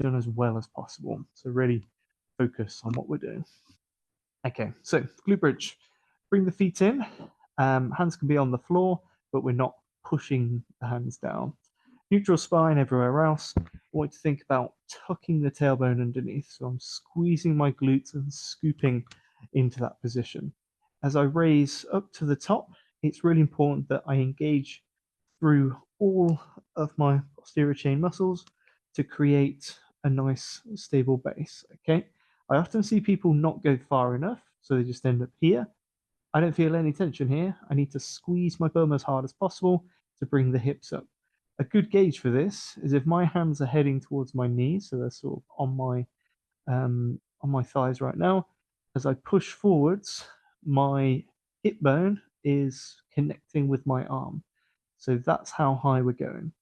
done as well as possible. So really focus on what we're doing. Okay, so glute bridge. Bring the feet in. Hands can be on the floor, but we're not pushing the hands down. Neutral spine everywhere else. I want you to think about tucking the tailbone underneath. So I'm squeezing my glutes and scooping into that position. As I raise up to the top, it's really important that I engage through all of my posterior chain muscles to create a nice stable base. Okay, I often see people not go far enough, so they just end up here. I don't feel any tension here. I need to squeeze my bum as hard as possible to bring the hips up. A good gauge for this is if my hands are heading towards my knees, so they're sort of on my thighs right now. As I push forwards, my hip bone is connecting with my arm. So that's how high we're going.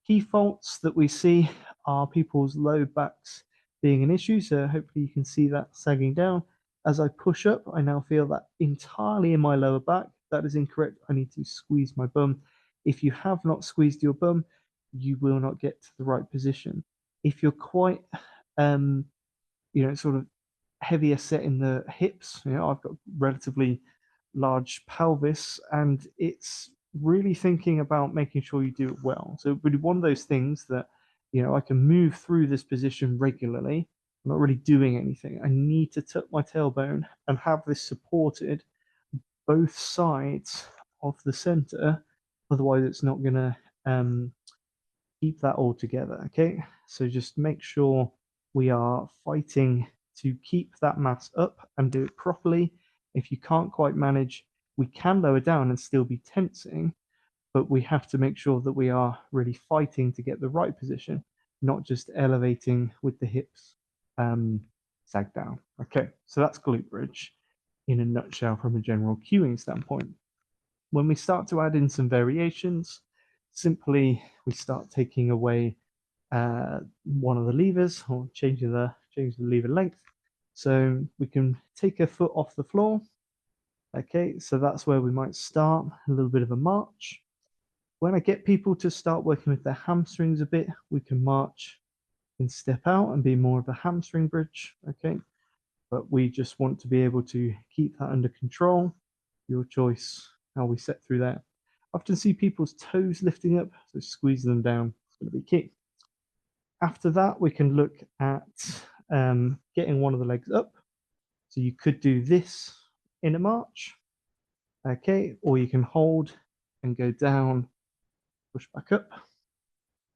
Key faults that we see are people's low backs being an issue. So hopefully you can see that sagging down. As I push up, I now feel that entirely in my lower back. That is incorrect. I need to squeeze my bum. If you have not squeezed your bum, you will not get to the right position. If you're quite, sort of heavier set in the hips, I've got relatively large pelvis, and it's really thinking about making sure you do it well. So really one of those things that, I can move through this position regularly. I'm not really doing anything. I need to tuck my tailbone and have this supported both sides of the center. Otherwise, it's not going to keep that all together. Okay, so just make sure we are fighting to keep that mass up and do it properly. If you can't quite manage, we can lower down and still be tensing, but we have to make sure that we are really fighting to get the right position, not just elevating with the hips sag down. Okay, so that's glute bridge in a nutshell from a general cueing standpoint. When we start to add in some variations, simply we start taking away one of the levers or changing the lever length. So we can take a foot off the floor. Okay, so that's where we might start a little bit of a march. When I get people to start working with their hamstrings a bit, we can march and step out and be more of a hamstring bridge. Okay, but we just want to be able to keep that under control. Your choice how we set through that. I often see people's toes lifting up, so squeezing them down is going to be key. After that, we can look at getting one of the legs up. So you could do this in a march, okay, or you can hold and go down, push back up.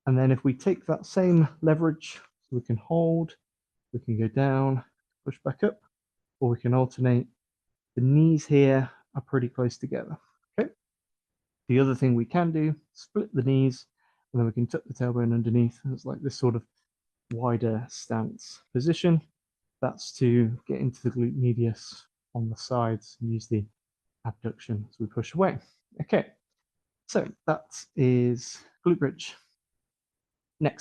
And then if we take that same leverage, so we can hold, we can go down, push back up, or we can alternate. The knees here are pretty close together, okay? The other thing we can do, split the knees, and then we can tuck the tailbone underneath. It's like this sort of wider stance position. That's to get into the glute medius on the sides and use the abduction as we push away. Okay, so that is glute bridge. Next.